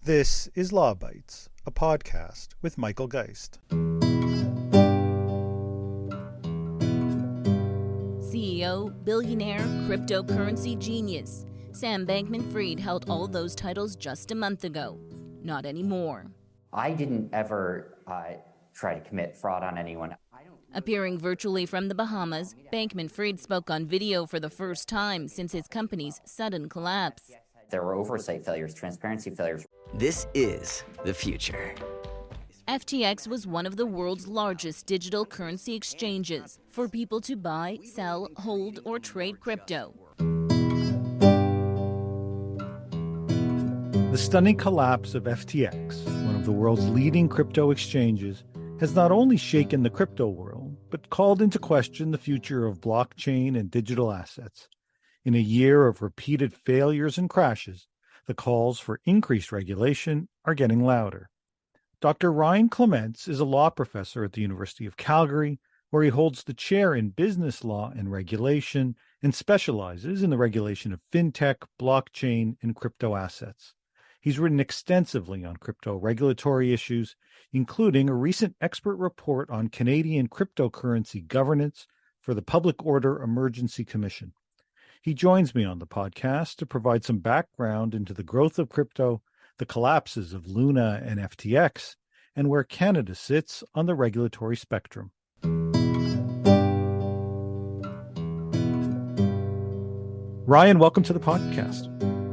This is Law Bytes, a podcast with Michael Geist. CEO, billionaire, cryptocurrency genius. Sam Bankman-Fried held all those titles just a month ago. Not anymore. I didn't ever try to commit fraud on anyone. Appearing virtually from the Bahamas, Bankman-Fried spoke on video for the first time since his company's sudden collapse. There were oversight failures, transparency failures. This is the future. FTX was one of the world's largest digital currency exchanges for people to buy, sell, hold, or trade crypto. The stunning collapse of FTX, one of the world's leading crypto exchanges, has not only shaken the crypto world, but called into question the future of blockchain and digital assets. In a year of repeated failures and crashes, the calls for increased regulation are getting louder. Dr. Ryan Clements is a law professor at the University of Calgary, where he holds the chair in business law and regulation and specializes in the regulation of fintech, blockchain, and crypto assets. He's written extensively on crypto regulatory issues, including a recent expert report on Canadian cryptocurrency governance for the Public Order Emergency Commission. He joins me on the podcast to provide some background into the growth of crypto, the collapses of Luna and FTX, and where Canada sits on the regulatory spectrum. Ryan, welcome to the podcast.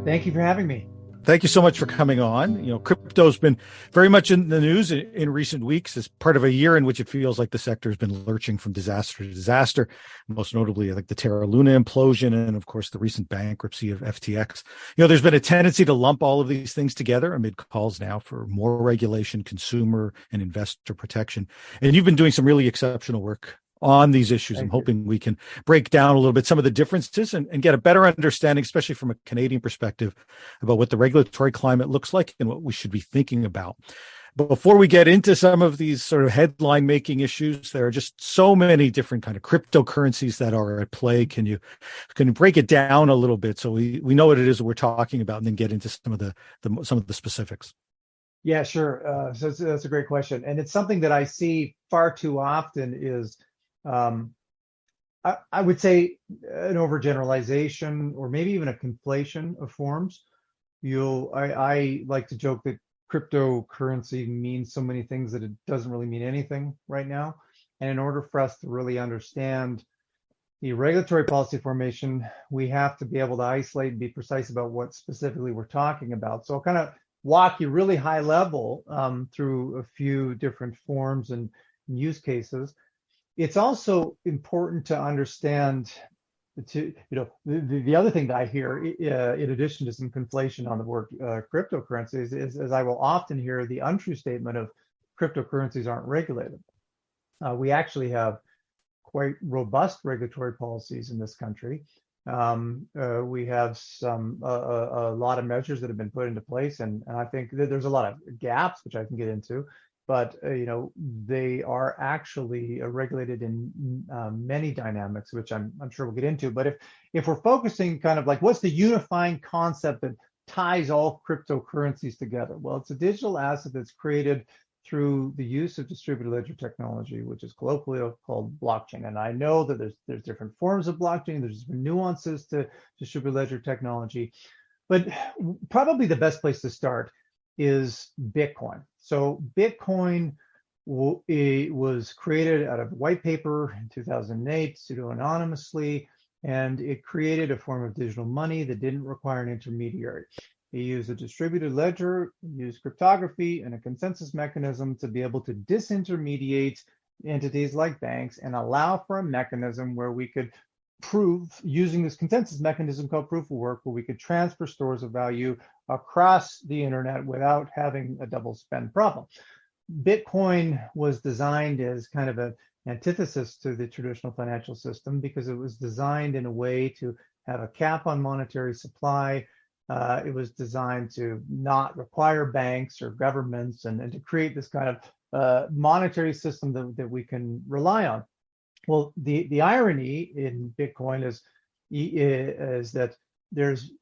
Thank you for having me. Thank you so much for coming on. Crypto's been very much in the news in recent weeks as part of a year in which it feels like the sector has been lurching from disaster to disaster, most notably like the Terra Luna implosion and, of course, the recent bankruptcy of FTX. There's been a tendency to lump all of these things together amid calls now for more regulation, consumer and investor protection. And you've been doing some really exceptional work on these issues. I'm hoping we can break down a little bit some of the differences and get a better understanding, especially from a Canadian perspective, about what the regulatory climate looks like and what we should be thinking about. But before we get into some of these sort of headline making issues, there are just so many different kind of cryptocurrencies that are at play. Can you break it down a little bit so we know what it is that we're talking about and then get into some of the specifics? Yeah, sure. So that's a great question. And it's something that I see far too often is I would say an overgeneralization or maybe even a conflation of forms. I like to joke that cryptocurrency means so many things that it doesn't really mean anything right now. And in order for us to really understand the regulatory policy formation, we have to be able to isolate and be precise about what specifically we're talking about. So I'll kind of walk you really high level through a few different forms and use cases. It's also important to understand the other thing that I hear in addition to some conflation on the word cryptocurrencies is I will often hear the untrue statement of cryptocurrencies aren't regulated. We actually have quite robust regulatory policies in this country. We have a lot of measures that have been put into place, and I think that there's a lot of gaps, which I can get into. But they are actually regulated in many dynamics, which I'm sure we'll get into. But if we're focusing kind of like what's the unifying concept that ties all cryptocurrencies together? Well, it's a digital asset that's created through the use of distributed ledger technology, which is colloquially called blockchain. And I know that there's different forms of blockchain. There's different nuances to distributed ledger technology, but probably the best place to start is Bitcoin. So Bitcoin was created out of a white paper in 2008, pseudo-anonymously, and it created a form of digital money that didn't require an intermediary. It used a distributed ledger, used cryptography, and a consensus mechanism to be able to disintermediate entities like banks and allow for a mechanism where we could prove, using this consensus mechanism called proof of work, where we could transfer stores of value across the internet without having a double spend problem. Bitcoin was designed as kind of an antithesis to the traditional financial system because it was designed in a way to have a cap on monetary supply. It was designed to not require banks or governments and to create this kind of monetary system that we can rely on. Well, the irony in Bitcoin is that there's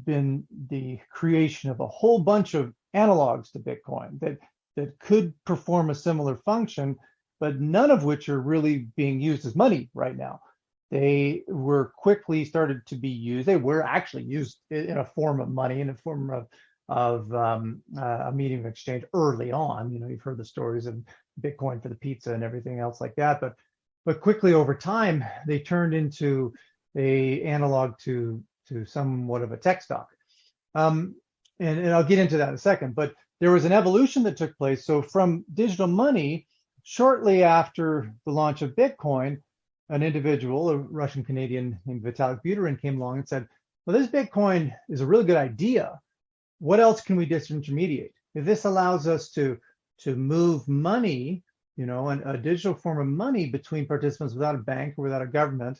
been the creation of a whole bunch of analogs to Bitcoin that could perform a similar function, but none of which are really being used as money right now. They were quickly started to be used. They were actually used in a form of money, in a form of a medium of exchange early on. You've heard the stories of Bitcoin for the pizza and everything else like that. But quickly over time, they turned into a analog to somewhat of a tech stock. And I'll get into that in a second. But there was an evolution that took place. So from digital money, shortly after the launch of Bitcoin, an individual, a Russian Canadian named Vitalik Buterin, came along and said, well, this Bitcoin is a really good idea. What else can we disintermediate? If this allows us to move money, a digital form of money between participants without a bank or without a government,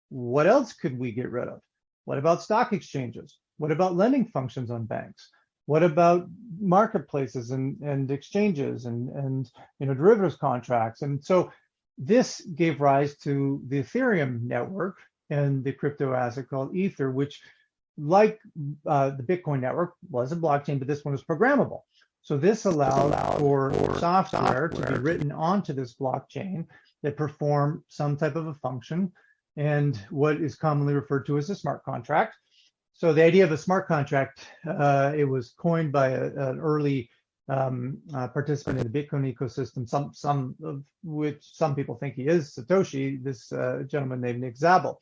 what else could we get rid of? What about stock exchanges? What about lending functions on banks? What about marketplaces and exchanges and derivatives contracts? And so this gave rise to the Ethereum network and the crypto asset called Ether, which, like the Bitcoin network, was a blockchain, but this one was programmable. So this allowed for software to be written onto this blockchain that performed some type of a function and what is commonly referred to as a smart contract. So the idea of a smart contract, it was coined by an early participant in the Bitcoin ecosystem, some of which some people think he is Satoshi, this gentleman named Nick Zabel,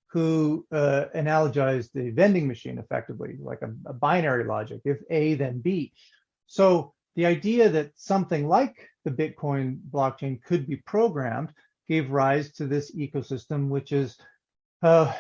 who analogized the vending machine effectively, like a binary logic, if A, then B. So the idea that something like the Bitcoin blockchain could be programmed gave rise to this ecosystem, which is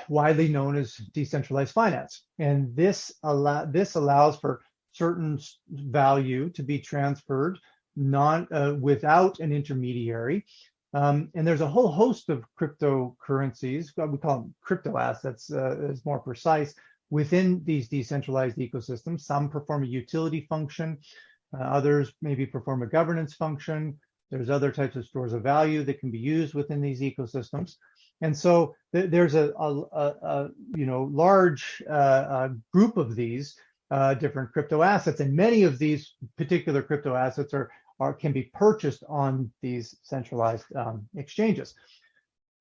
widely known as decentralized finance. And this allows for certain value to be transferred without an intermediary. And there's a whole host of cryptocurrencies, we call them crypto assets, is more precise, within these decentralized ecosystems. Some perform a utility function, others maybe perform a governance function. There's other types of stores of value that can be used within these ecosystems. And so there's a large group of these different crypto assets, and many of these particular crypto assets can be purchased on these centralized exchanges.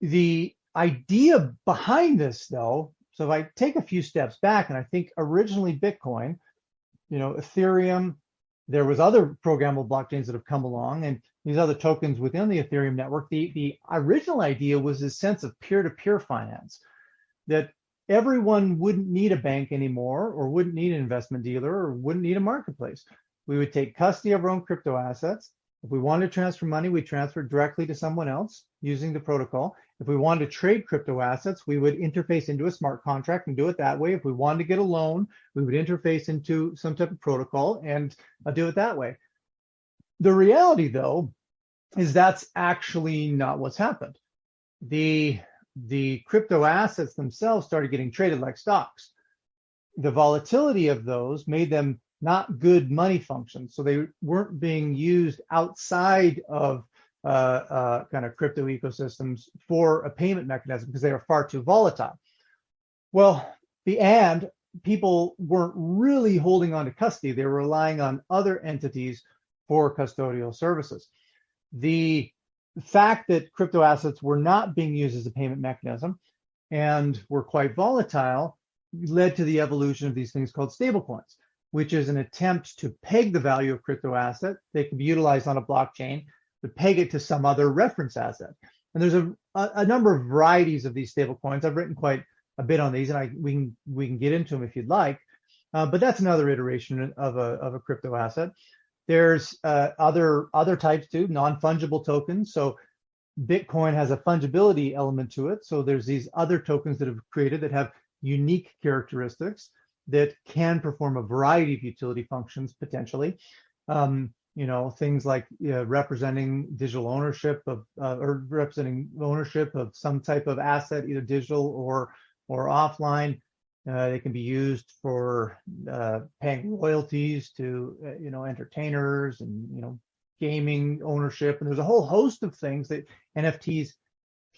The idea behind this, though, so if I take a few steps back, and I think originally Bitcoin, Ethereum, there was other programmable blockchains that have come along, and these other tokens within the Ethereum network. The original idea was this sense of peer-to-peer finance, that everyone wouldn't need a bank anymore, or wouldn't need an investment dealer, or wouldn't need a marketplace. We would take custody of our own crypto assets. If we wanted to transfer money, we transfer directly to someone else using the protocol. If we wanted to trade crypto assets, we would interface into a smart contract and do it that way. If we wanted to get a loan, we would interface into some type of protocol and do it that way. The reality, though, is that's actually not what's happened. The crypto assets themselves started getting traded like stocks. The volatility of those made them not good money functions. So they weren't being used outside of kind of crypto ecosystems for a payment mechanism because they are far too volatile. Well, and people weren't really holding on to custody. They were relying on other entities for custodial services. The fact that crypto assets were not being used as a payment mechanism and were quite volatile led to the evolution of these things called stablecoins, which is an attempt to peg the value of crypto asset. They can be utilized on a blockchain, but peg it to some other reference asset. And there's a number of varieties of these stablecoins. I've written quite a bit on these, and we can get into them if you'd like. But that's another iteration of a crypto asset. There's other types too, non-fungible tokens. So Bitcoin has a fungibility element to it. So there's these other tokens that have created that have unique characteristics that can perform a variety of utility functions potentially. Things like representing digital ownership or representing ownership of some type of asset, either digital or offline. They can be used for paying royalties to entertainers and gaming ownership. And there's a whole host of things that NFTs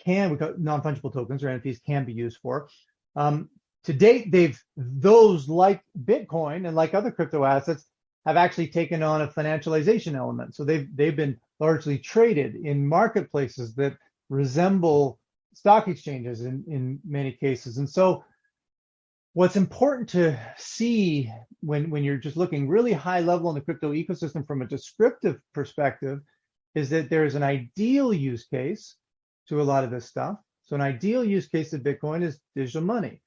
we call non-fungible tokens, or NFTs, can be used for. To date, those, like Bitcoin and like other crypto assets, have actually taken on a financialization element. So they've been largely traded in marketplaces that resemble stock exchanges in many cases. And so what's important to see when you're just looking really high level in the crypto ecosystem from a descriptive perspective is that there's an ideal use case to a lot of this stuff. So an ideal use case of Bitcoin is digital money.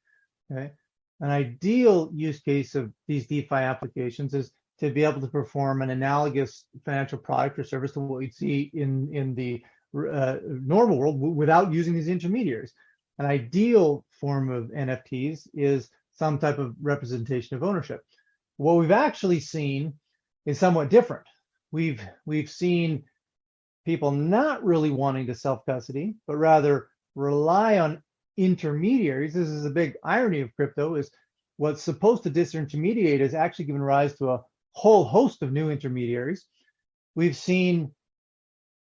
Okay. An ideal use case of these DeFi applications is to be able to perform an analogous financial product or service to what you'd see in the normal world without using these intermediaries. An ideal form of NFTs is some type of representation of ownership. What we've actually seen is somewhat different. We've seen people not really wanting to self-custody, but rather rely on intermediaries. This is a big irony of crypto, is what's supposed to disintermediate has actually given rise to a whole host of new intermediaries. We've seen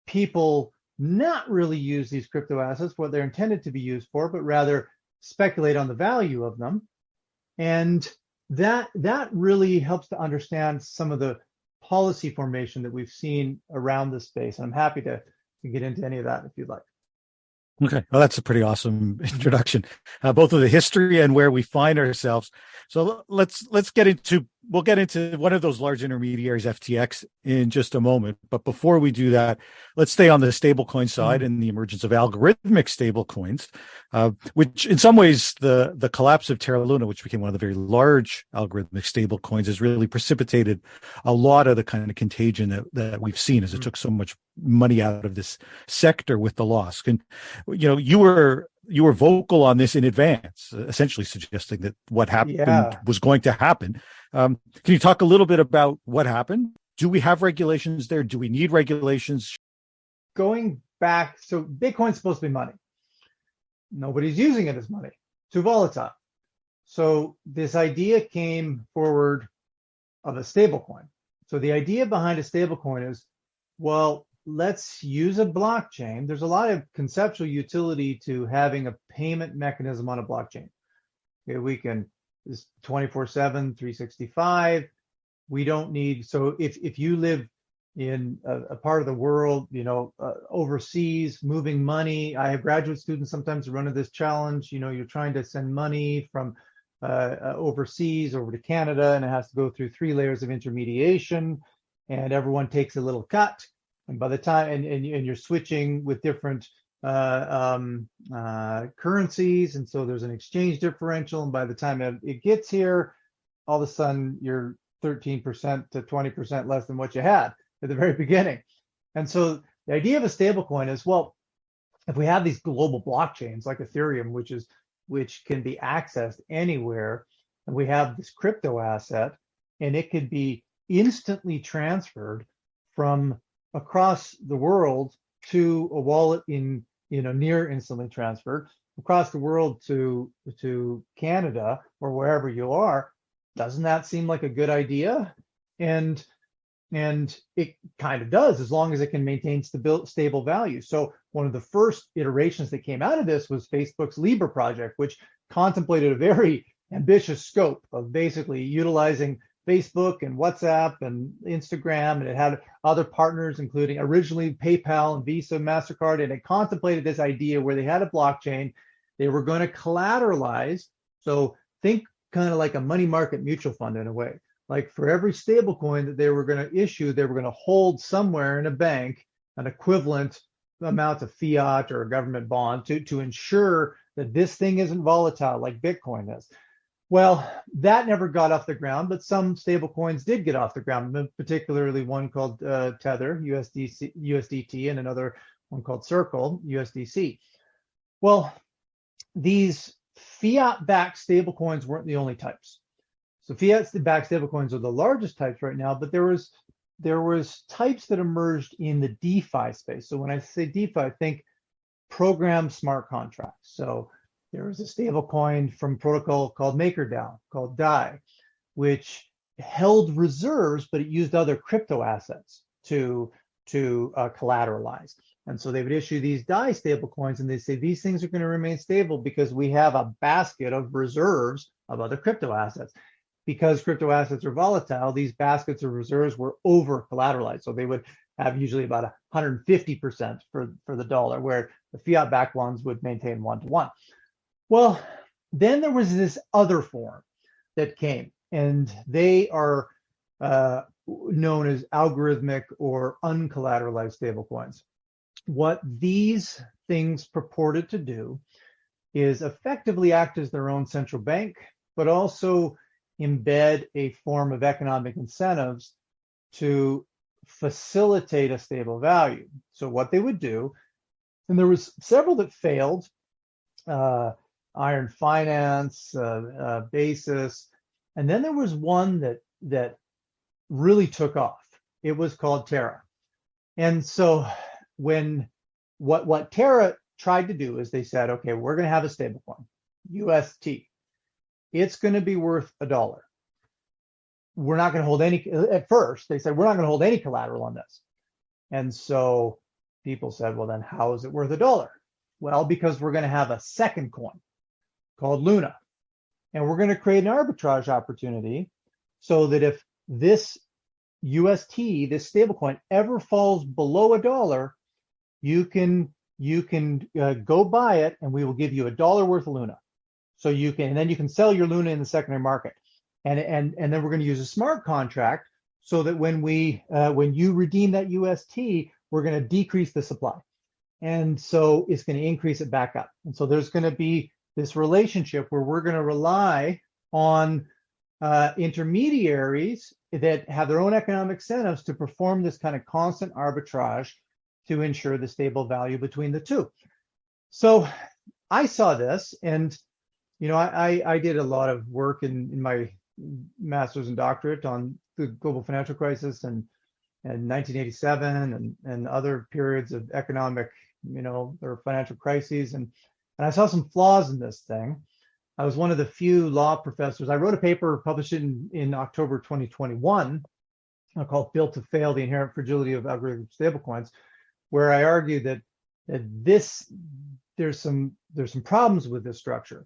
people not really use these crypto assets for what they're intended to be used for, but rather speculate on the value of them. And that really helps to understand some of the policy formation that we've seen around this space. And I'm happy to get into any of that if you'd like. Okay. Well, that's a pretty awesome introduction, both of the history and where we find ourselves. So we'll get into one of those large intermediaries, FTX, in just a moment. But before we do that, let's stay on the stablecoin side and the emergence of algorithmic stablecoins, which in some ways the collapse of Terra Luna, which became one of the very large algorithmic stablecoins, has really precipitated a lot of the kind of contagion that we've seen as it took so much money out of this sector with the loss. And you were vocal on this in advance, essentially suggesting that what happened was going to happen. Can you talk a little bit about what happened? Do we have regulations there? Do we need regulations? Going back, so Bitcoin's supposed to be money. Nobody's using it as money. Too volatile. So this idea came forward of a stablecoin. So the idea behind a stablecoin is, well, let's use a blockchain. There's a lot of conceptual utility to having a payment mechanism on a blockchain. Okay, we can, it's 24/7, 365. We don't need, so if you live in a part of the world, overseas, moving money. I have graduate students sometimes who run into this challenge. You're trying to send money from overseas over to Canada, and it has to go through 3 layers of intermediation, and everyone takes a little cut. And by the time, and you're switching with different currencies, and so there's an exchange differential. And by the time it gets here, all of a sudden you're 13% to 20% less than what you had at the very beginning. And so the idea of a stablecoin is, well, if we have these global blockchains like Ethereum, which can be accessed anywhere, and we have this crypto asset, and it could be instantly transferred from across the world to a wallet in near instantly transferred across the world to Canada or wherever you are. Doesn't that seem like a good idea? And it kind of does, as long as it can maintain stable value. So one of the first iterations that came out of this was Facebook's Libra project, which contemplated a very ambitious scope of basically utilizing Facebook and WhatsApp and Instagram, and it had other partners, including originally PayPal and Visa and MasterCard, and it contemplated this idea where they had a blockchain. They were going to collateralize. So think kind of like a money market mutual fund in a way. Like for every stable coin that they were going to issue, they were going to hold somewhere in a bank an equivalent amount of fiat or a government bond to ensure that this thing isn't volatile like Bitcoin is. Well, that never got off the ground, but some stable coins did get off the ground, particularly one called Tether, USDT, and another one called Circle, USDC. Well, these fiat-backed stablecoins weren't the only types. So fiat-backed stablecoins are the largest types right now, but there was types that emerged in the DeFi space. So when I say DeFi, I think programmed smart contracts. So there was a stablecoin from protocol called MakerDAO, called DAI, which held reserves, but it used other crypto assets to collateralize. And so they would issue these DAI stablecoins, and they say these things are going to remain stable because we have a basket of reserves of other crypto assets. because crypto assets are volatile, these baskets of reserves were over collateralized. So they would have usually about 150% for the dollar, where the fiat backed ones would maintain 1-to-1. Well, then there was this other form that came, and they are known as algorithmic or uncollateralized stablecoins. What these things purported to do is effectively act as their own central bank, but also embed a form of economic incentives to facilitate a stable value. So what they would do, and there was several that failed, Iron Finance, Basis, and then there was one that really took off. It was called Terra. And so what Terra tried to do is they said, okay, we're going to have a stablecoin, UST. It's going to be worth $1. We're not going to hold any, at first, they said, we're not going to hold any collateral on this. And so people said, well, then how is it worth $1? Well, because we're going to have a second coin called Luna. And we're going to create an arbitrage opportunity so that if this UST, this stablecoin, ever falls below $1, you can go buy it, and we will give you $1 worth of Luna. So you can, and then you can sell your Luna in the secondary market. And then we're going to use a smart contract so that when you redeem that UST, we're going to decrease the supply. And so it's going to increase it back up. And so there's going to be this relationship where we're going to rely on intermediaries that have their own economic incentives to perform this kind of constant arbitrage to ensure the stable value between the two. So I saw this, and I did a lot of work in my master's and doctorate on the global financial crisis and 1987 and other periods of economic, or financial crises, and I saw some flaws in this thing. I was one of the few law professors. I wrote a paper published in October 2021 called "Built to Fail: The Inherent Fragility of Algorithmic Stablecoins," where I argued that there's some problems with this structure.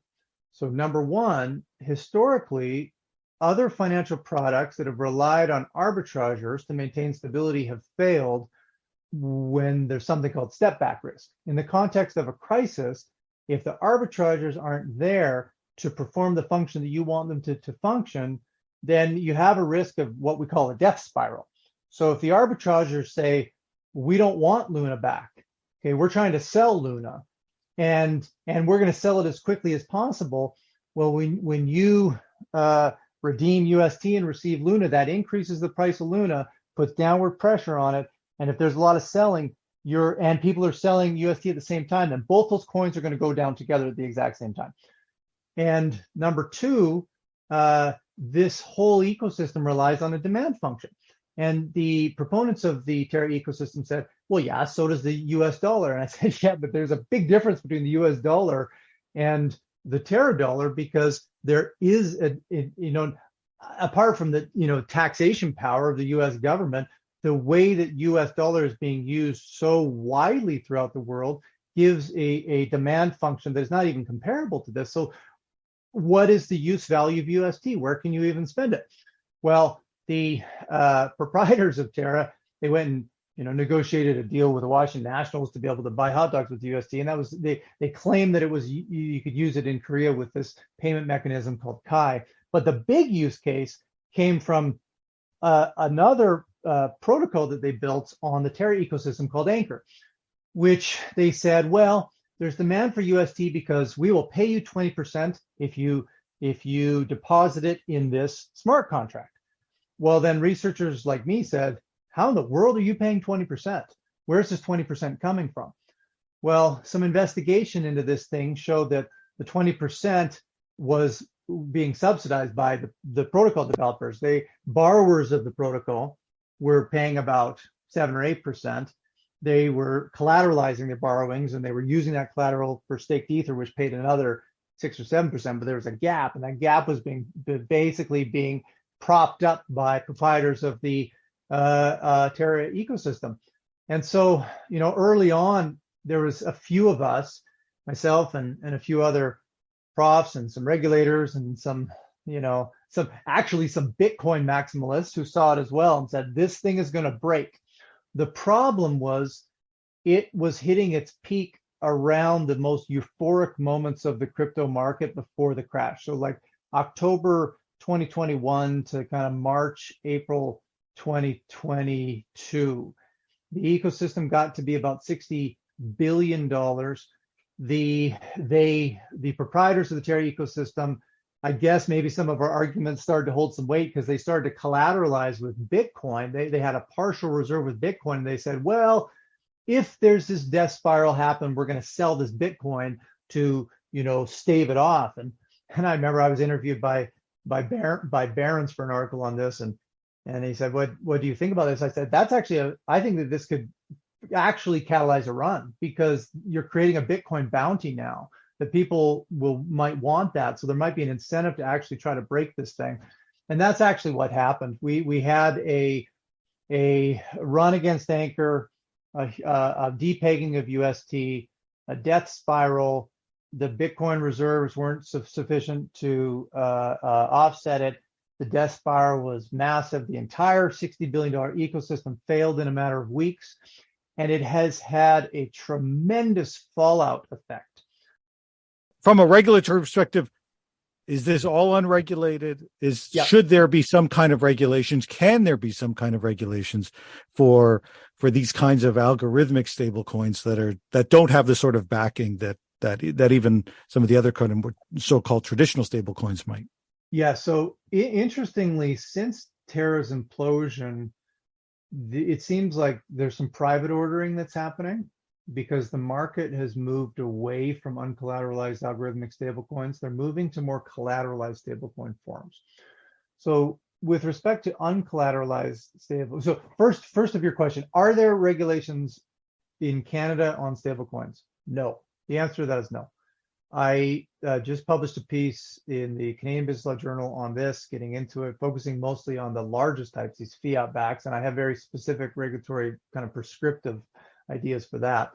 So number one, historically, other financial products that have relied on arbitrageurs to maintain stability have failed when there's something called step back risk. In the context of a crisis, if the arbitrageurs aren't there to perform the function that you want them to function, then you have a risk of what we call a death spiral. So if the arbitrageurs say, we don't want Luna back, okay, we're trying to sell Luna, and we're going to sell it as quickly as possible. Well, when you redeem UST and receive Luna, that increases the price of Luna, puts downward pressure on it. And if there's a lot of selling, and people are selling UST at the same time, then both those coins are going to go down together at the exact same time. And number two, this whole ecosystem relies on a demand function. And the proponents of the Terra ecosystem said, well, yeah, so does the US dollar. And I said, yeah, but there's a big difference between the US dollar and the Terra dollar, because there is apart from the taxation power of the US government, the way that US dollar is being used so widely throughout the world gives a demand function that is not even comparable to this. So what is the use value of UST? Where can you even spend it? Well, the proprietors of Terra, they went and negotiated a deal with the Washington Nationals to be able to buy hot dogs with UST, and that was they claimed that it was you could use it in Korea with this payment mechanism called Kai. But the big use case came from another protocol that they built on the Terra ecosystem called Anchor, which they said, well, there's demand for UST because we will pay you 20% if you deposit it in this smart contract. Well, then researchers like me said, how in the world are you paying 20%? Where's this 20% coming from? Well, some investigation into this thing showed that the 20% was being subsidized by the protocol developers. Borrowers of the protocol were paying about 7 or 8%. They were collateralizing their borrowings, and they were using that collateral for staked ether, which paid another 6 or 7%. But there was a gap, and that gap was basically being propped up by proprietors of the Terra ecosystem. And so, early on, there was a few of us, myself and a few other profs and some regulators and some some Bitcoin maximalists who saw it as well and said, this thing is going to break. The problem was it was hitting its peak around the most euphoric moments of the crypto market before the crash. So like October 2021 to kind of March, April 2022. The ecosystem got to be about $60 billion. The proprietors of the Terra ecosystem, I guess maybe some of our arguments started to hold some weight because they started to collateralize with Bitcoin. They had a partial reserve with Bitcoin, and they said, well, if there's this death spiral happen, we're going to sell this Bitcoin to, stave it off. And I remember I was interviewed by Barron's for an article on this, and he said, what do you think about this? I said, I think that this could actually catalyze a run, because you're creating a Bitcoin bounty now that people might want that. So there might be an incentive to actually try to break this thing. And that's actually what happened. We had a run against Anchor, a depegging of UST, a death spiral. The Bitcoin reserves weren't sufficient to offset it. The death spiral was massive. The entire $60 billion ecosystem failed in a matter of weeks, and it has had a tremendous fallout effect. From a regulatory perspective, is this all unregulated? Should there be some kind of regulations? Can there be some kind of regulations for these kinds of algorithmic stablecoins that don't have the sort of backing that even some of the other kind of so-called traditional stablecoins might? Yeah. So interestingly, since Terra's implosion, it seems like there's some private ordering that's happening, because the market has moved away from uncollateralized algorithmic stablecoins. They're moving to more collateralized stablecoin forms. So with respect to uncollateralized so first of your question, are there regulations in Canada on stablecoins? No. The answer to that is no. I just published a piece in the Canadian Business Law Journal on this, getting into it, focusing mostly on the largest types, these fiat backs, and I have very specific regulatory kind of prescriptive ideas for that.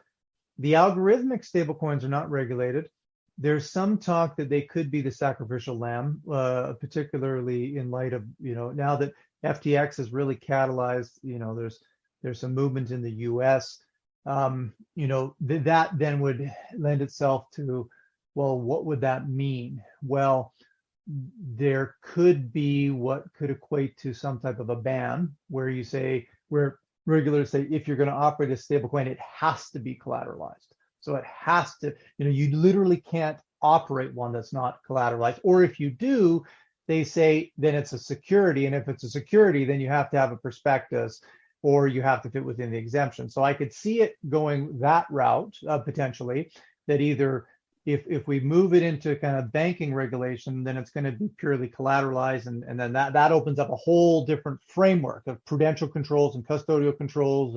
The algorithmic stablecoins are not regulated. There's some talk that they could be the sacrificial lamb, particularly in light of, now that FTX has really catalyzed, there's some movement in the US, that then would lend itself to, well, what would that mean? Well, there could be what could equate to some type of a ban where regulators say, if you're going to operate a stablecoin, it has to be collateralized. So it has to, you literally can't operate one that's not collateralized. Or if you do, they say, then it's a security. And if it's a security, then you have to have a prospectus, or you have to fit within the exemption. So I could see it going that route, potentially, that either if we move it into kind of banking regulation, then it's going to be purely collateralized, and then that opens up a whole different framework of prudential controls and custodial controls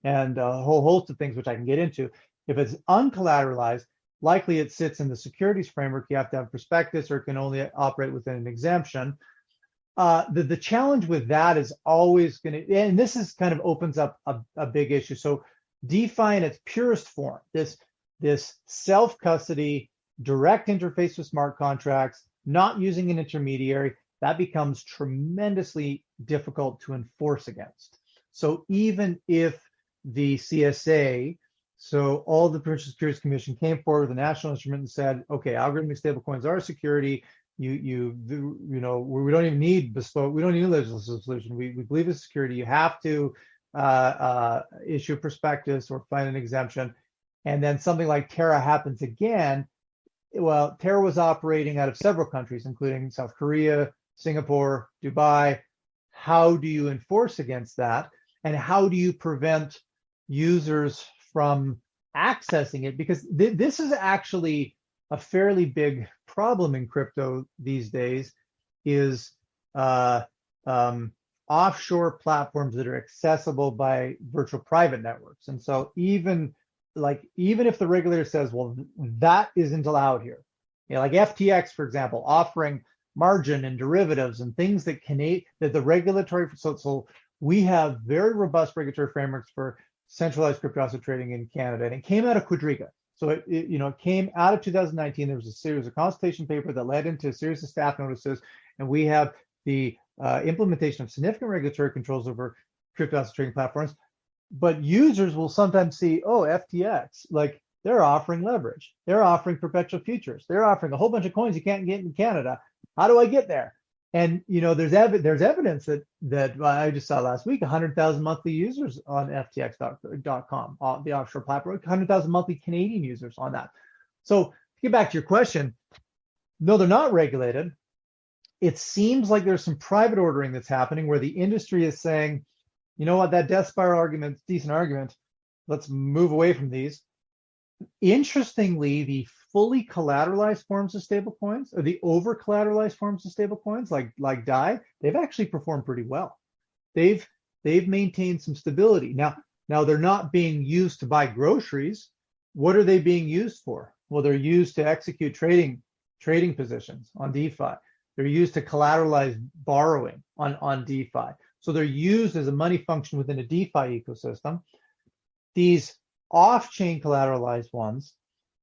and a whole host of things which I can get into. If it's uncollateralized, likely it sits in the securities framework. You have to have prospectus, or it can only operate within an exemption. The challenge with that is always going to, and this is kind of opens up a big issue. So DeFi in its purest form, this self-custody, direct interface with smart contracts, not using an intermediary, that becomes tremendously difficult to enforce against. So even if the CSA, so all the Provincial Securities Commission came forward with a national instrument and said, okay, algorithmic stablecoins are a security. We don't even need bespoke, we don't need a legislative solution. We believe it's security. You have to issue a prospectus or find an exemption. And then something like Terra happens again. Well, Terra was operating out of several countries, including South Korea, Singapore, Dubai. How do you enforce against that? And how do you prevent users from accessing it? Because this is actually a fairly big problem in crypto these days, is offshore platforms that are accessible by virtual private networks. And so even if the regulator says, well, that isn't allowed here, like FTX, for example, offering margin and derivatives and things that the regulatory, so we have very robust regulatory frameworks for centralized crypto asset trading in Canada, and it came out of Quadriga. So it came out of 2019. There was a series of consultation paper that led into a series of staff notices, and we have the implementation of significant regulatory controls over crypto asset trading platforms. But users will sometimes see, oh, FTX, like they're offering leverage, they're offering perpetual futures, they're offering a whole bunch of coins you can't get in Canada. How do I get there? And there's evidence that I just saw last week, 100,000 monthly users on FTX.com, the offshore platform, 100,000 monthly Canadian users on that. So to get back to your question, no, they're not regulated. It seems like there's some private ordering that's happening where the industry is saying, you know what, that death spiral argument's a decent argument. Let's move away from these. Interestingly, the fully collateralized forms of stablecoins, or the over collateralized forms of stablecoins like DAI, they've actually performed pretty well. They've maintained some stability. Now they're not being used to buy groceries. What are they being used for? Well, they're used to execute trading positions on DeFi. They're used to collateralize borrowing on DeFi. So they're used as a money function within a DeFi ecosystem. These off-chain collateralized ones,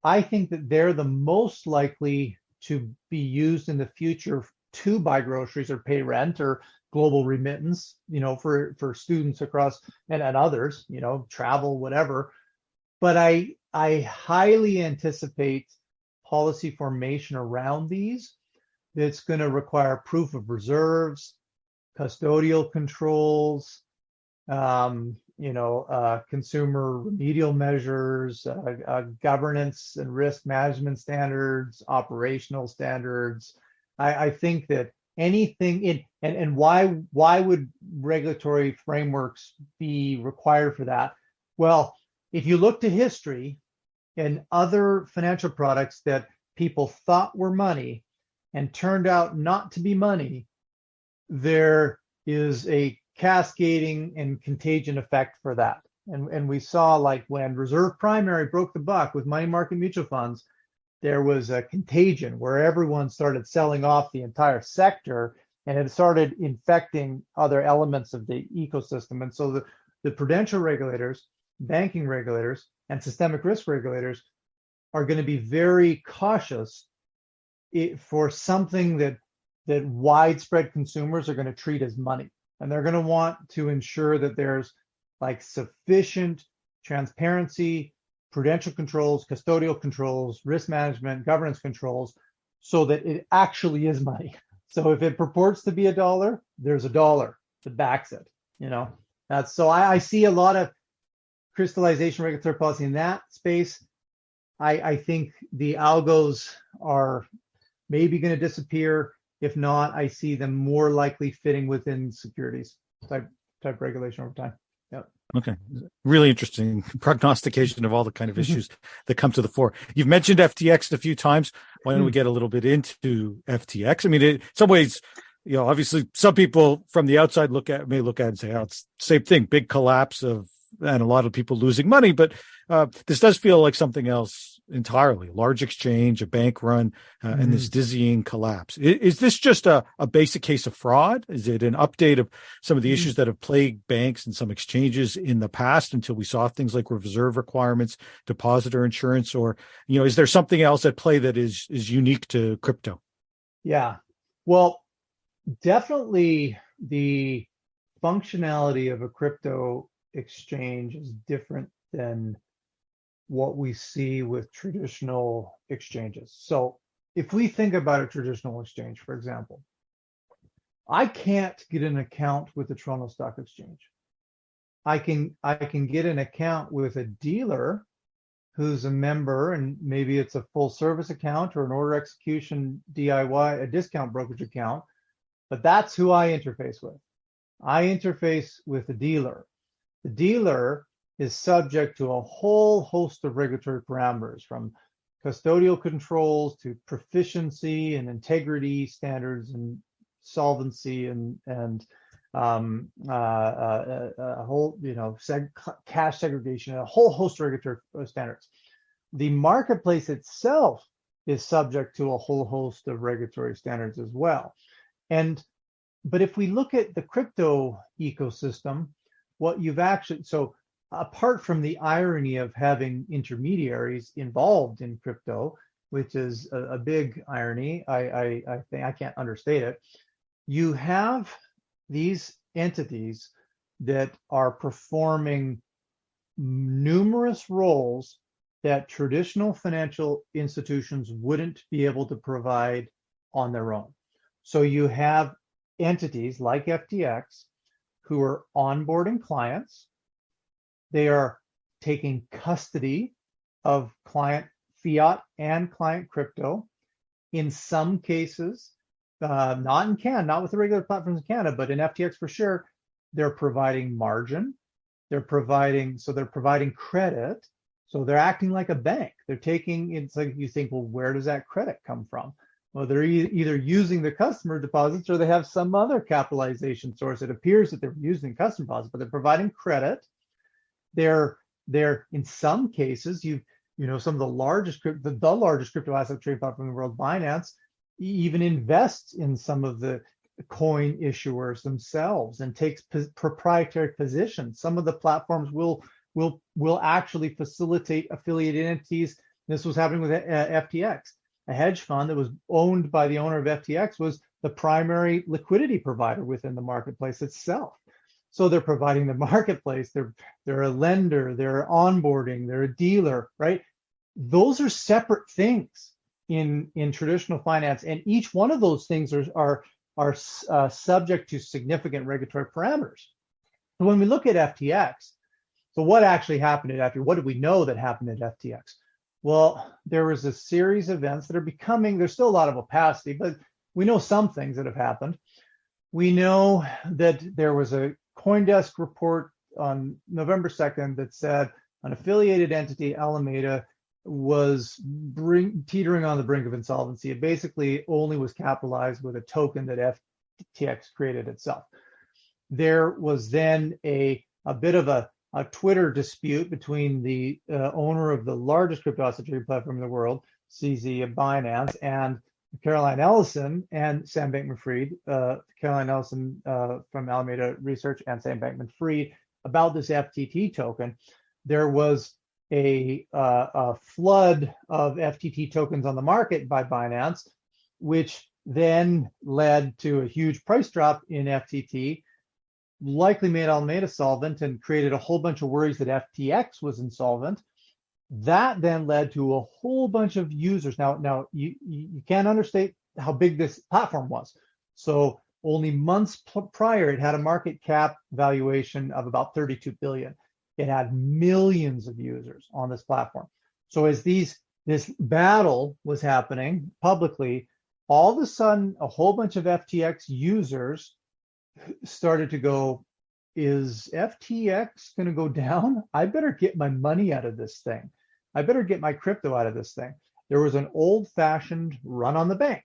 I think that they're the most likely to be used in the future to buy groceries or pay rent or global remittance, for students across and others, travel, whatever. But I highly anticipate policy formation around these that's going to require proof of reserves, custodial controls, consumer remedial measures, governance and risk management standards, operational standards. I think that anything and why would regulatory frameworks be required for that? Well, if you look to history and other financial products that people thought were money and turned out not to be money, there is a cascading and contagion effect for that. And we saw, like, when reserve primary broke the buck with money market mutual funds, there was a contagion where everyone started selling off the entire sector, and it started infecting other elements of the ecosystem. And so the prudential regulators, banking regulators, and systemic risk regulators are going to be very cautious for something that widespread consumers are going to treat as money. And they're going to want to ensure that there's like sufficient transparency, prudential controls, custodial controls, risk management, governance controls, so that it actually is money. So if it purports to be a dollar, there's a dollar that backs it. That's so I see a lot of crystallization regulatory policy in that space. I think the algos are maybe going to disappear. If not, I see them more likely fitting within securities type regulation over time. Yep. Okay. Really interesting prognostication of all the kind of issues that come to the fore. You've mentioned FTX a few times. Why don't we get a little bit into FTX? I mean, in some ways, obviously some people from the outside may look at it and say, oh, it's the same thing, big collapse and a lot of people losing money. But this does feel like something else entirely. Large exchange, a bank run, and this dizzying collapse. Is this just a basic case of fraud? Is it an update of some of the issues that have plagued banks and some exchanges in the past until we saw things like reserve requirements, depositor insurance, or, is there something else at play that is unique to crypto? Yeah, well, definitely the functionality of a crypto exchange is different than what we see with traditional exchanges. So if we think about a traditional exchange, for example, I can't get an account with the Toronto Stock Exchange. I can get an account with a dealer who's a member, and maybe it's a full service account or an order execution DIY, a discount brokerage account, but that's who I interface with. I interface with the dealer. The dealer is subject to a whole host of regulatory parameters, from custodial controls to proficiency and integrity standards and solvency and a whole, cash segregation, and a whole host of regulatory standards. The marketplace itself is subject to a whole host of regulatory standards as well. But if we look at the crypto ecosystem, so apart from the irony of having intermediaries involved in crypto, which is a big irony. I think I can't understate it. You have these entities that are performing numerous roles that traditional financial institutions wouldn't be able to provide on their own. So you have entities like FTX who are onboarding clients. They are taking custody of client fiat and client crypto. In some cases, not in Canada, not with the regular platforms in Canada, but in FTX for sure, they're providing margin. They're providing credit. So they're acting like a bank. They're taking, it's like you think, well, where does that credit come from? Well, they're either using the customer deposits or they have some other capitalization source. It appears that they're using customer deposits, but they're providing credit. They're in some cases, some of the largest crypto asset trading platform in the world, Binance, even invests in some of the coin issuers themselves and takes proprietary positions. Some of the platforms will actually facilitate affiliated entities. This was happening with FTX. A hedge fund that was owned by the owner of FTX was the primary liquidity provider within the marketplace itself. So they're providing the marketplace, they're a lender, they're onboarding, they're a dealer, right? Those are separate things in traditional finance, and each one of those things are subject to significant regulatory parameters. So when we look at FTX, so what actually happened at FTX? What did we know that happened at FTX? Well, there was a series of events that are becoming, there's still a lot of opacity, but we know some things that have happened. We know that there was a CoinDesk report on November 2nd that said an affiliated entity, Alameda, was teetering on the brink of insolvency. It basically only was capitalized with a token that FTX created itself. There was then a bit of a Twitter dispute between the owner of the largest crypto asset trading platform in the world, CZ of Binance, and Caroline Ellison and Sam Bankman-Fried, Caroline Ellison from Alameda Research and Sam Bankman-Fried, about this FTT token. There was a flood of FTT tokens on the market by Binance, which then led to a huge price drop in FTT, likely made Alameda solvent and created a whole bunch of worries that FTX was insolvent. That then led to a whole bunch of users. Now you can't understate how big this platform was. So only months prior, it had a market cap valuation of about 32 billion. It had millions of users on this platform. So as this battle was happening publicly, all of a sudden, a whole bunch of FTX users started to go, is FTX going to go down? I better get my money out of this thing. I better get my crypto out of this thing. There was an old-fashioned run on the bank.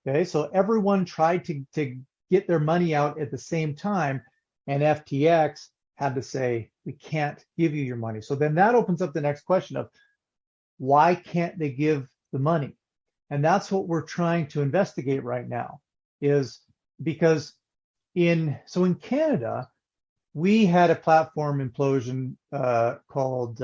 Okay, so everyone tried to get their money out at the same time, and FTX had to say, we can't give you your money. So then that opens up the next question of, why can't they give the money? And that's what we're trying to investigate right now, is because in Canada, we had a platform implosion called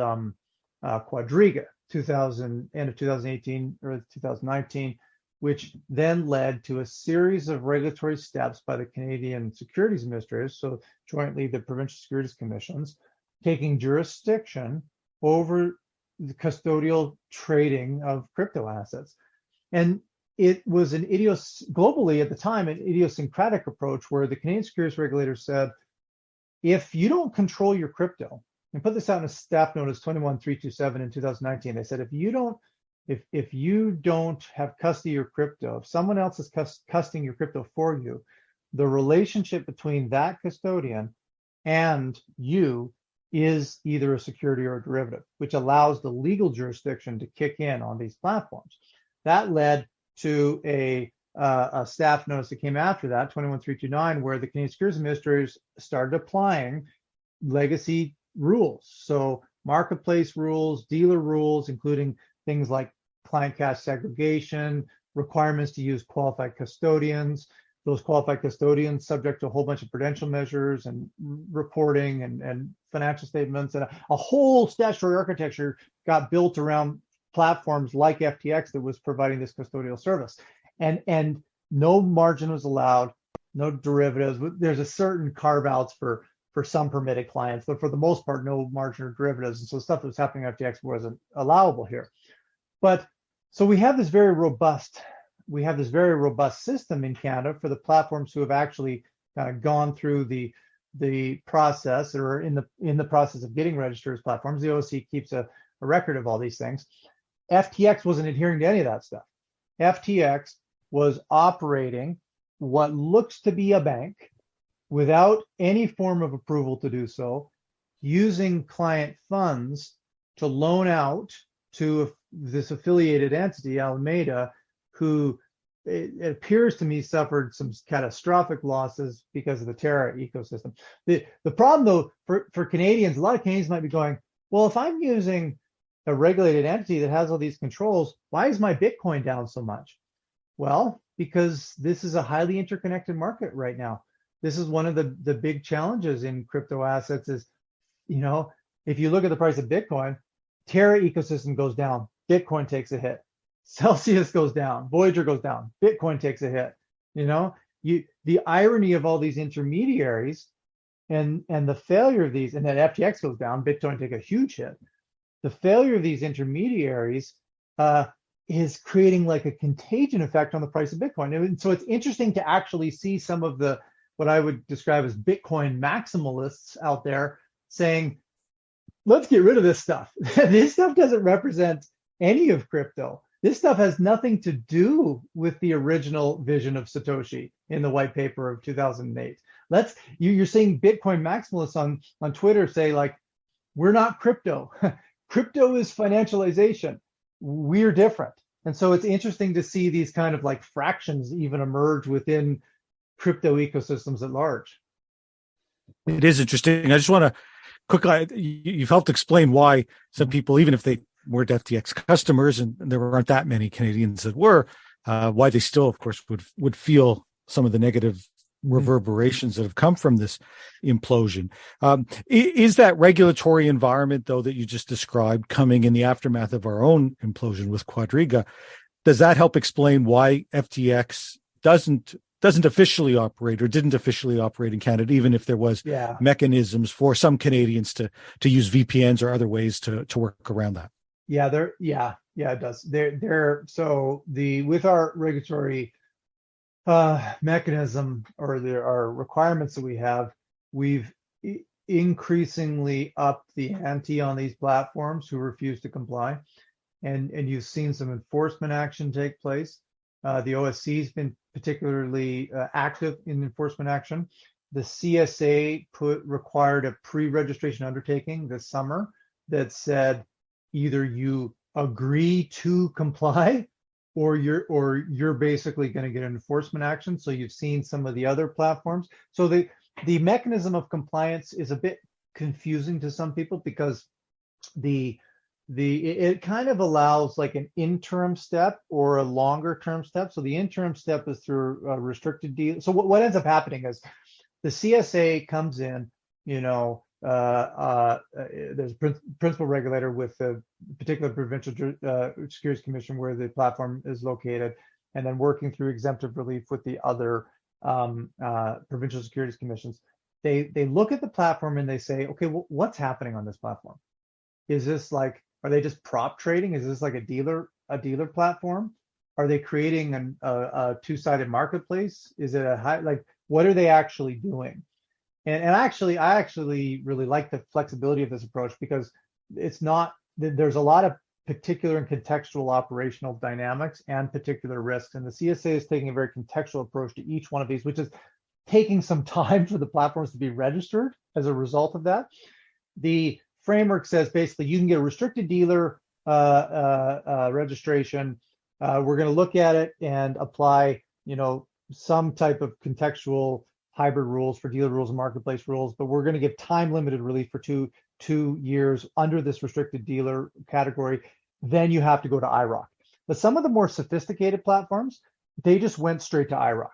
Quadriga, end of 2018 or 2019, which then led to a series of regulatory steps by the Canadian Securities Administrators, so jointly the provincial securities commissions, taking jurisdiction over the custodial trading of crypto assets. And it was globally at the time, an idiosyncratic approach where the Canadian securities regulators said, if you don't control your crypto, and put this out in a staff notice 21327 in 2019, they said, if you don't have custody of your crypto, if someone else is custodying your crypto for you, the relationship between that custodian and you is either a security or a derivative, which allows the legal jurisdiction to kick in on these platforms. That led to a staff notice that came after that, 21329, where the Canadian Securities Administrators started applying legacy rules. So marketplace rules, dealer rules, including things like client cash segregation, requirements to use qualified custodians. Those qualified custodians subject to a whole bunch of prudential measures and reporting and financial statements, and a whole statutory architecture got built around platforms like FTX that was providing this custodial service. And no margin was allowed, no derivatives. There's a certain carve outs for some permitted clients, but for the most part, no margin or derivatives. And so stuff that was happening at FTX wasn't allowable here. But so we have this very robust system in Canada for the platforms who have actually kind of gone through the process or in the process of getting registered as platforms. The OSC keeps a record of all these things. FTX wasn't adhering to any of that stuff. FTX was operating what looks to be a bank without any form of approval to do so, using client funds to loan out to this affiliated entity, Alameda, who it appears to me suffered some catastrophic losses because of the Terra ecosystem. The problem though, for Canadians, a lot of Canadians might be going, well, if I'm using a regulated entity that has all these controls, why is my Bitcoin down so much? Well, because this is a highly interconnected market right now. This is one of the big challenges in crypto assets is, if you look at the price of Bitcoin, Terra ecosystem goes down, Bitcoin takes a hit. Celsius goes down, Voyager goes down, Bitcoin takes a hit. The irony of all these intermediaries and the failure of these, and then FTX goes down, Bitcoin take a huge hit. The failure of these intermediaries is creating like a contagion effect on the price of Bitcoin. And so it's interesting to actually see some of what I would describe as Bitcoin maximalists out there saying, let's get rid of this stuff. This stuff doesn't represent any of crypto. This stuff has nothing to do with the original vision of Satoshi in the white paper of 2008. You're seeing Bitcoin maximalists on Twitter say like, we're not crypto. Crypto is financialization. We're different. And so it's interesting to see these kind of like fractions even emerge within crypto ecosystems at large. It is interesting. I just want to quickly, you've helped explain why some people, even if they weren't FTX customers, and there aren't that many Canadians that were, why they still, of course, would feel some of the negative reverberations that have come from this implosion. Is that regulatory environment, though, that you just described coming in the aftermath of our own implosion with Quadriga, does that help explain why FTX doesn't officially operate or didn't officially operate in Canada, even if there was mechanisms for some Canadians to use VPNs or other ways to work around that? It does. So with our regulatory mechanism or our requirements that we have, we've increasingly upped the ante on these platforms who refuse to comply, and you've seen some enforcement action take place. The OSC has been particularly active in enforcement action. The CSA required a pre-registration undertaking this summer that said either you agree to comply or you're basically going to get an enforcement action. So you've seen some of the other platforms. So the mechanism of compliance is a bit confusing to some people because it kind of allows like an interim step or a longer term step. So the interim step is through a restricted deal. So what ends up happening is the CSA comes in, there's a principal regulator with a particular provincial securities commission where the platform is located, and then working through exemptive relief with the other provincial securities commissions. They look at the platform and they say, okay, well, what's happening on this platform? Is this like, are they just prop trading? Is this like a dealer platform? Are they creating a two-sided marketplace? Is it what are they actually doing? And I actually really like the flexibility of this approach because there's a lot of particular and contextual operational dynamics and particular risks. And the CSA is taking a very contextual approach to each one of these, which is taking some time for the platforms to be registered as a result of that. The framework says basically you can get a restricted dealer registration. We're going to look at it and apply, some type of contextual hybrid rules for dealer rules and marketplace rules, but we're going to give time limited relief for two years under this restricted dealer category. Then you have to go to IROC. But some of the more sophisticated platforms, they just went straight to IROC.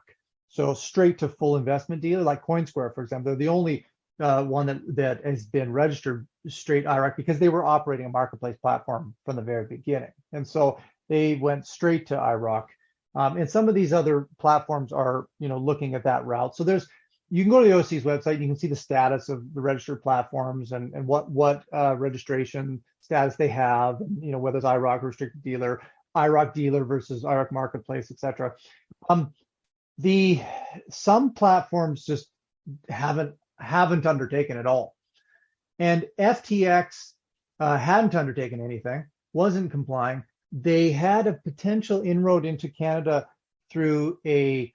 So straight to full investment dealer, like CoinSquare, for example. They're the only one that has been registered straight IROC because they were operating a marketplace platform from the very beginning. And so they went straight to IROC. And some of these other platforms are, looking at that route. So you can go to the OSC's website, and you can see the status of the registered platforms and what registration status they have, and, whether it's IROC restricted dealer, IROC dealer versus IROC marketplace, etc. Some platforms just haven't undertaken at all. And FTX hadn't undertaken anything, wasn't complying. They had a potential inroad into Canada through a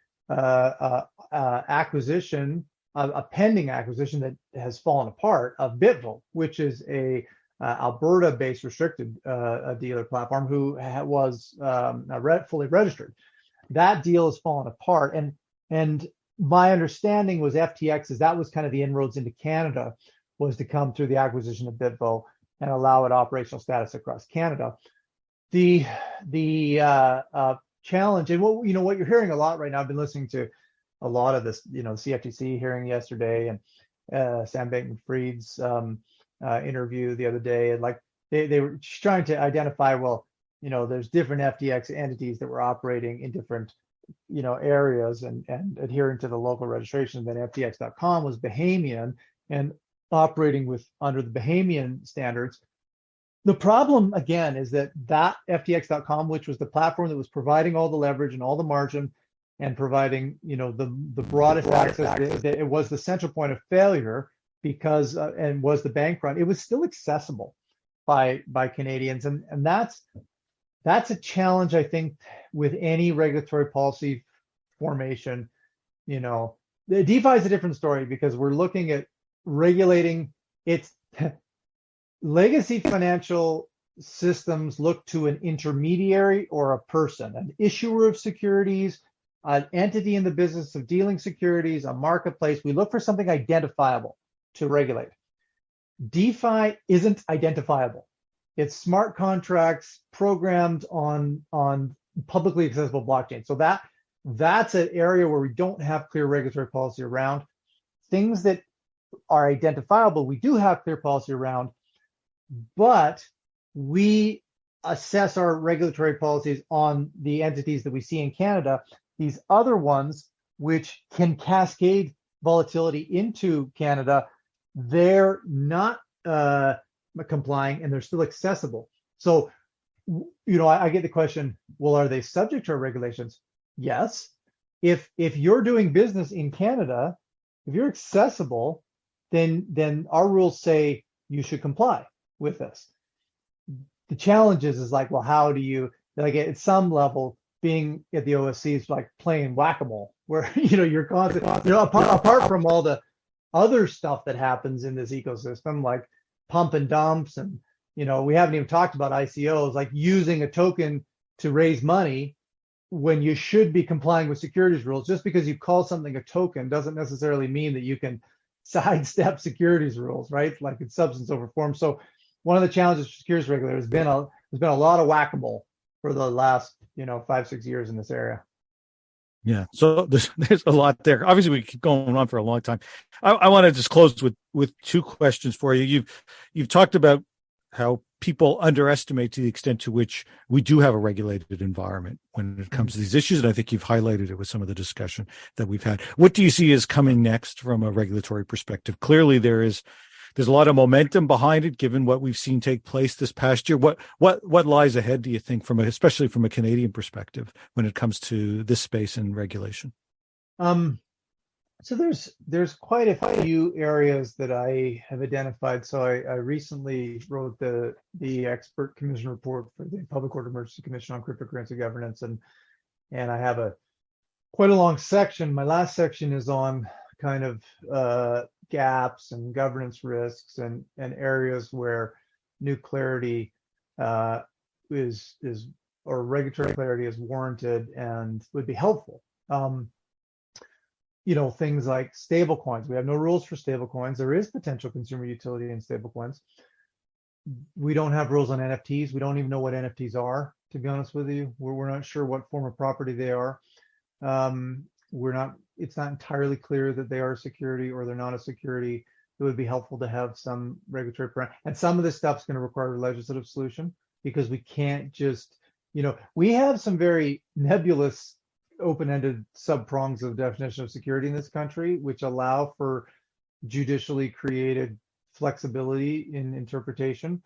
acquisition, a pending acquisition that has fallen apart of Bitville, which is a Alberta-based restricted dealer platform who was fully registered. That deal has fallen apart, and my understanding was FTX is that was kind of the inroads into Canada, was to come through the acquisition of Bitville and allow it operational status across Canada. The challenge, and what you're hearing a lot right now, I've been listening to a lot of this, CFTC hearing yesterday, and Sam Bankman-Fried's interview the other day, and like they were trying to identify, well, there's different FTX entities that were operating in different areas and adhering to the local registration. Then FTX.com was Bahamian and operating under the Bahamian standards. The problem, again, is that FTX.com, which was the platform that was providing all the leverage and all the margin and providing, the broadest access, it was the central point of failure because, and was the bank run. It was still accessible by Canadians. And that's a challenge, I think, with any regulatory policy formation. The DeFi is a different story because we're looking at regulating its legacy financial systems look to an intermediary or a person, an issuer of securities, an entity in the business of dealing securities, a marketplace. We look for something identifiable to regulate. DeFi isn't identifiable. It's smart contracts programmed on publicly accessible blockchain. So that's an area where we don't have clear regulatory policy around. Things that are identifiable, we do have clear policy around, but we assess our regulatory policies on the entities that we see in Canada. These other ones, which can cascade volatility into Canada, they're not complying and they're still accessible. So, I get the question, well, are they subject to our regulations? Yes. If you're doing business in Canada, if you're accessible, then our rules say you should comply with this. The challenge is like, well, how do you, like, at some level, being at the OSC is like playing whack-a-mole, where you're constantly, apart from all the other stuff that happens in this ecosystem, like pump and dumps, and we haven't even talked about ICOs, like using a token to raise money when you should be complying with securities rules. Just because you call something a token doesn't necessarily mean that you can sidestep securities rules, right? Like it's substance over form. So one of the challenges for securities regulators has been a lot of whack-a-mole for the last 5-6 years in this area. Yeah, so there's a lot there. Obviously, we keep going on for a long time. I want to just close with two questions for you. You've talked about how people underestimate to the extent to which we do have a regulated environment when it comes to these issues, and I think you've highlighted it with some of the discussion that we've had. What do you see as coming next from a regulatory perspective? Clearly, there's a lot of momentum behind it, given what we've seen take place this past year. What lies ahead, do you think, especially from a Canadian perspective, when it comes to this space and regulation? So there's quite a few areas that I have identified. So I recently wrote the expert commission report for the Public Order Emergency Commission on Cryptocurrency Governance, and I have quite a long section. My last section is on kind of gaps and governance risks and areas where new clarity is or regulatory clarity is warranted and would be helpful. Things like stable coins. We have no rules for stable coins. There is potential consumer utility in stable coins. We don't have rules on NFTs. We don't even know what NFTs are, to be honest with you. We're not sure what form of property they are. It's not entirely clear that they are a security or they're not a security. it would be helpful to have some regulatory and some of this stuff's going to require a legislative solution, because we can't just, we have some very nebulous open-ended sub-prongs of definition of security in this country, which allow for judicially created flexibility in interpretation,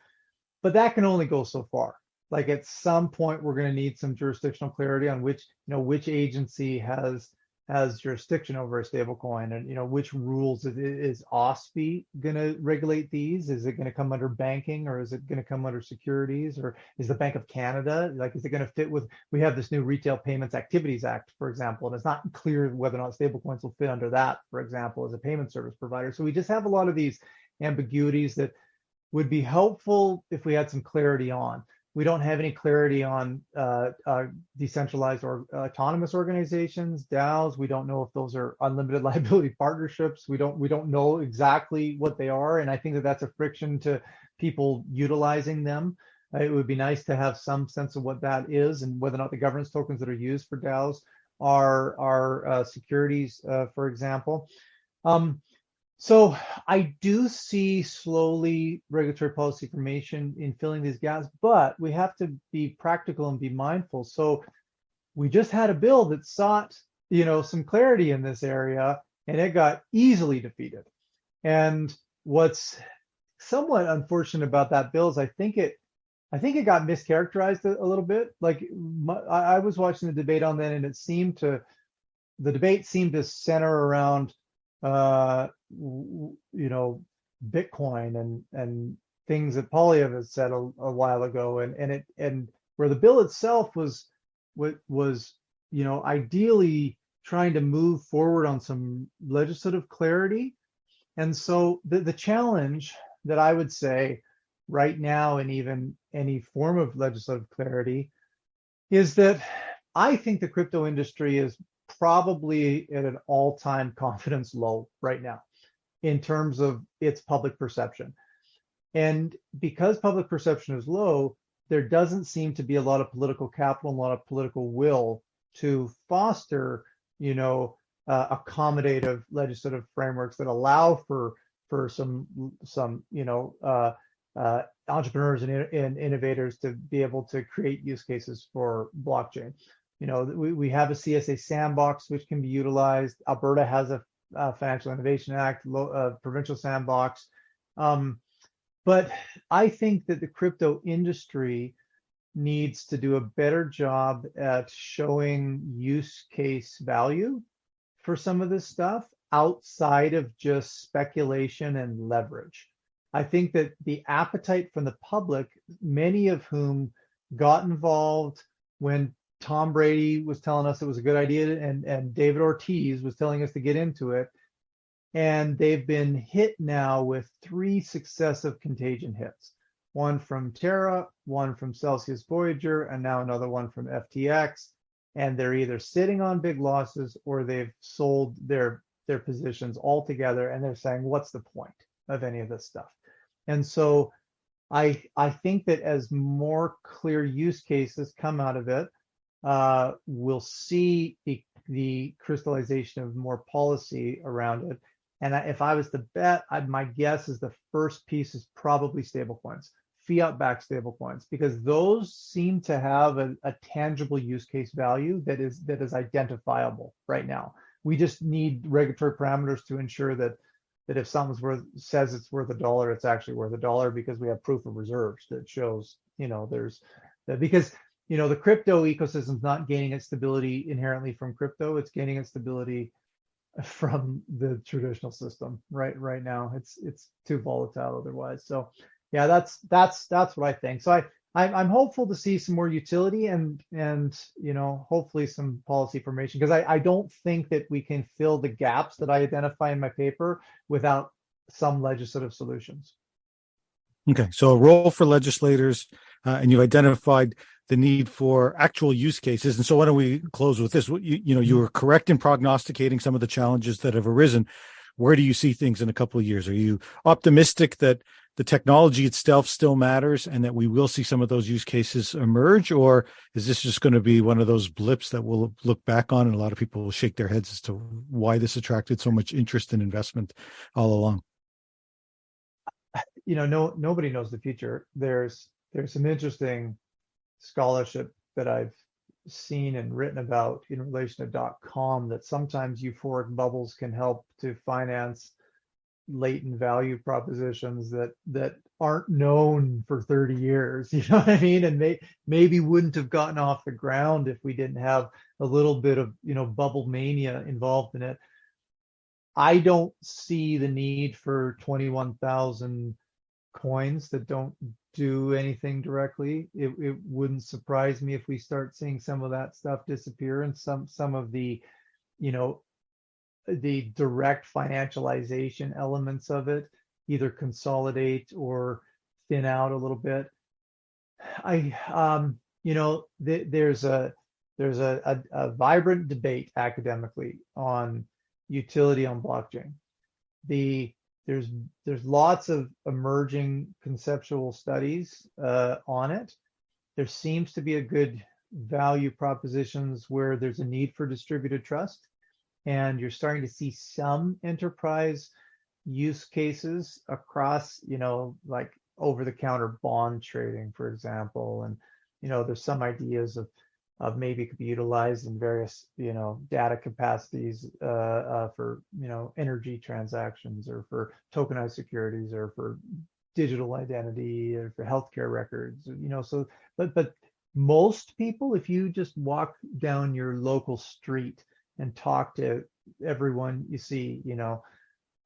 but that can only go so far. Like at some point, we're going to need some jurisdictional clarity on which agency has jurisdiction over a stablecoin, and which rules is OSFI going to regulate these? Is it going to come under banking, or is it going to come under securities, or is the Bank of Canada, is it going to fit with? We have this new Retail Payments Activities Act, for example, and it's not clear whether or not stablecoins will fit under that, for example, as a payment service provider. So we just have a lot of these ambiguities that would be helpful if we had some clarity on. We don't have any clarity on decentralized or autonomous organizations, DAOs. We don't know if those are unlimited liability partnerships. We don't know exactly what they are, and I think that that's a friction to people utilizing them. It would be nice to have some sense of what that is, and whether or not the governance tokens that are used for DAOs are securities, for example. So I do see slowly regulatory policy formation in filling these gaps, but we have to be practical and be mindful. So we just had a bill that sought, some clarity in this area, and it got easily defeated. And what's somewhat unfortunate about that bill is I think it got mischaracterized a little bit. Like I was watching the debate on that, and the debate seemed to center around Bitcoin and things that Polyev has said a while ago, and where the bill itself was ideally trying to move forward on some legislative clarity. And so the challenge that I would say right now, in even any form of legislative clarity, is that I think the crypto industry is probably at an all-time confidence low right now in terms of its public perception. And because public perception is low, there doesn't seem to be a lot of political capital and a lot of political will to foster, accommodative legislative frameworks that allow for some entrepreneurs and innovators to be able to create use cases for blockchain. We have a CSA sandbox which can be utilized. Alberta has a Financial Innovation Act, provincial sandbox. But I think that the crypto industry needs to do a better job at showing use case value for some of this stuff outside of just speculation and leverage. I think that the appetite from the public, many of whom got involved when Tom Brady was telling us it was a good idea, and David Ortiz was telling us to get into it. And they've been hit now with 3 successive contagion hits. One from Terra, one from Celsius Voyager, and now another one from FTX. And they're either sitting on big losses or they've sold their positions altogether, and they're saying, what's the point of any of this stuff? And so I think that as more clear use cases come out of it, we'll see the crystallization of more policy around it. And if I was to bet, my guess is the first piece is probably stablecoins, fiat-backed stablecoins, because those seem to have a tangible use case value that is identifiable right now. We just need regulatory parameters to ensure that if something's says it's worth $1, it's actually worth $1, because we have proof of reserves that shows, because the crypto ecosystem is not gaining its stability inherently from crypto; it's gaining its stability from the traditional system. Right now, it's too volatile otherwise. So, yeah, that's what I think. So I'm hopeful to see some more utility and hopefully some policy formation, because I don't think that we can fill the gaps that I identify in my paper without some legislative solutions. Okay, so a role for legislators, and you've identified the need for actual use cases. And so why don't we close with this? You were correct in prognosticating some of the challenges that have arisen. Where do you see things in a couple of years? Are you optimistic that the technology itself still matters and that we will see some of those use cases emerge? Or is this just going to be one of those blips that we'll look back on and a lot of people will shake their heads as to why this attracted so much interest and investment all along? nobody knows the future. There's some interesting scholarship that I've seen and written about in relation to .com that sometimes euphoric bubbles can help to finance latent value propositions that aren't known for 30 years, you know what I mean? And maybe wouldn't have gotten off the ground if we didn't have a little bit of, bubble mania involved in it. I don't see the need for 21,000 coins that don't do anything directly. It wouldn't surprise me if we start seeing some of that stuff disappear and some of the, the direct financialization elements of it either consolidate or thin out a little bit. There's a vibrant debate academically on utility on blockchain. There's lots of emerging conceptual studies on it. There seems to be a good value propositions where there's a need for distributed trust, and you're starting to see some enterprise use cases across, like over-the-counter bond trading, for example, and there's some ideas of maybe it could be utilized in various, data capacities for, energy transactions or for tokenized securities or for digital identity or for healthcare records, so, but most people, if you just walk down your local street and talk to everyone you see,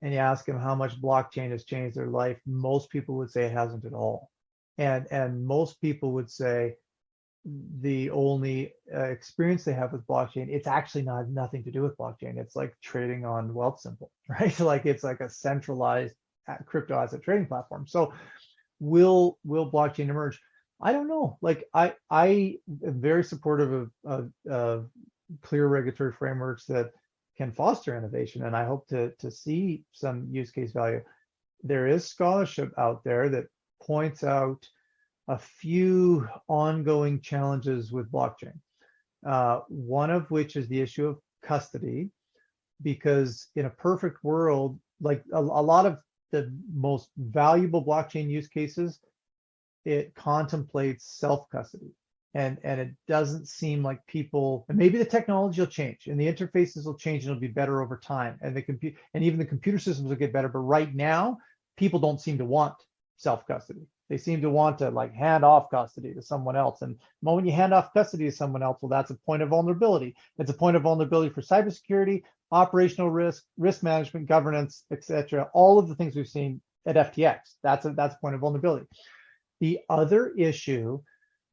and you ask them how much blockchain has changed their life, most people would say it hasn't at all. And most people would say the only experience they have with blockchain, it's actually nothing to do with blockchain. It's like trading on Wealthsimple, right? Like it's like a centralized crypto asset trading platform. So will blockchain emerge? I don't know. Like I am very supportive of clear regulatory frameworks that can foster innovation, and I hope to see some use case value. There is scholarship out there that points out a few ongoing challenges with blockchain. One of which is the issue of custody, because in a perfect world, like a lot of the most valuable blockchain use cases, it contemplates self-custody. And it doesn't seem like people, and maybe the technology will change and the interfaces will change and it'll be better over time. And even the computer systems will get better. But right now, people don't seem to want self-custody. They seem to want to like hand off custody to someone else. And the moment you hand off custody to someone else, well, that's a point of vulnerability. It's a point of vulnerability for cybersecurity, operational risk, risk management, governance, etc. All of the things we've seen at FTX. That's a point of vulnerability. The other issue,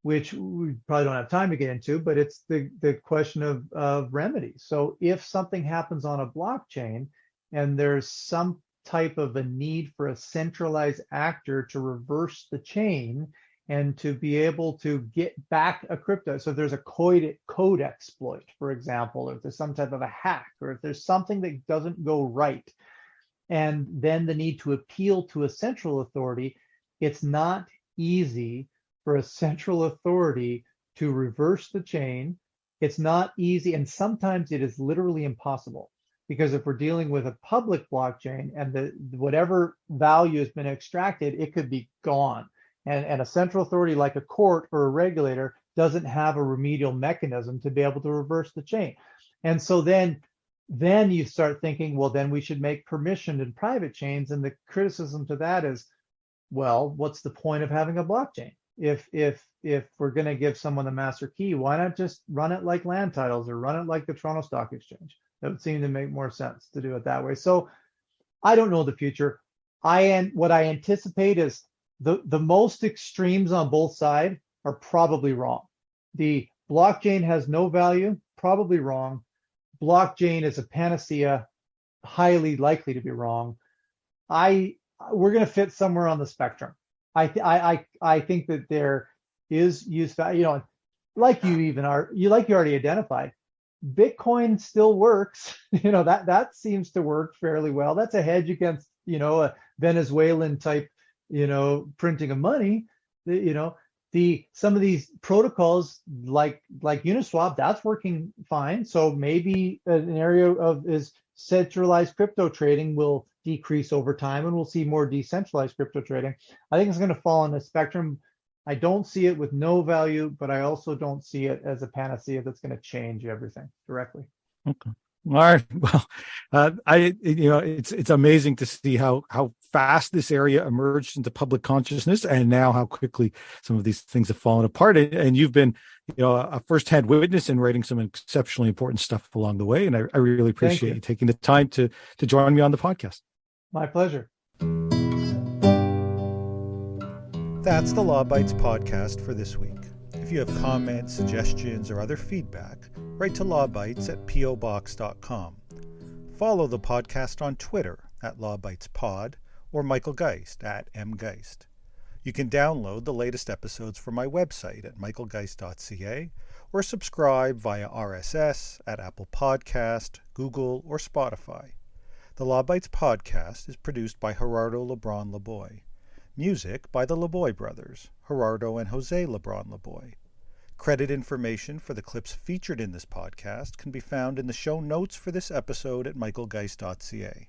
which we probably don't have time to get into, but it's the question of remedies. So if something happens on a blockchain and there's some type of a need for a centralized actor to reverse the chain and to be able to get back a crypto. So if there's a code exploit, for example, or if there's some type of a hack, or if there's something that doesn't go right, and then the need to appeal to a central authority, it's not easy for a central authority to reverse the chain. It's not easy, and sometimes it is literally impossible, because if we're dealing with a public blockchain and whatever value has been extracted, it could be gone. And a central authority like a court or a regulator doesn't have a remedial mechanism to be able to reverse the chain. And so then you start thinking, well, then we should make permissioned and private chains. And the criticism to that is, well, what's the point of having a blockchain? If we're going to give someone the master key, why not just run it like land titles or run it like the Toronto Stock Exchange? That would seem to make more sense to do it that way. So I don't know the future. What I anticipate is the most extremes on both sides are probably wrong. The blockchain has no value, probably wrong. Blockchain is a panacea, highly likely to be wrong. We're going to fit somewhere on the spectrum. I think that there is use value, like you already identified. Bitcoin still works. That seems to work fairly well. That's a hedge against, a Venezuelan type, printing of money. Some of these protocols like Uniswap, that's working fine. So maybe an area of is centralized crypto trading will decrease over time, and we'll see more decentralized crypto trading. I think it's going to fall on the spectrum. I don't see it with no value, but I also don't see it as a panacea that's going to change everything directly. Okay. All right. Well, it's amazing to see how fast this area emerged into public consciousness, and now how quickly some of these things have fallen apart. And you've been, a firsthand witness in writing some exceptionally important stuff along the way. And I really appreciate you taking the time to join me on the podcast. My pleasure. That's the Law Bytes podcast for this week. If you have comments, suggestions, or other feedback, write to lawbytes@pobox.com. Follow the podcast on Twitter @LawBytesPod or Michael Geist @mgeist. You can download the latest episodes from my website at michaelgeist.ca or subscribe via RSS at Apple Podcast, Google, or Spotify. The Law Bytes podcast is produced by Gerardo Lebron Laboy. Music by the Laboy brothers, Gerardo and Jose Lebron Laboy. Credit information for the clips featured in this podcast can be found in the show notes for this episode at michaelgeist.ca.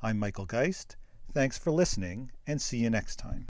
I'm Michael Geist. Thanks for listening, and see you next time.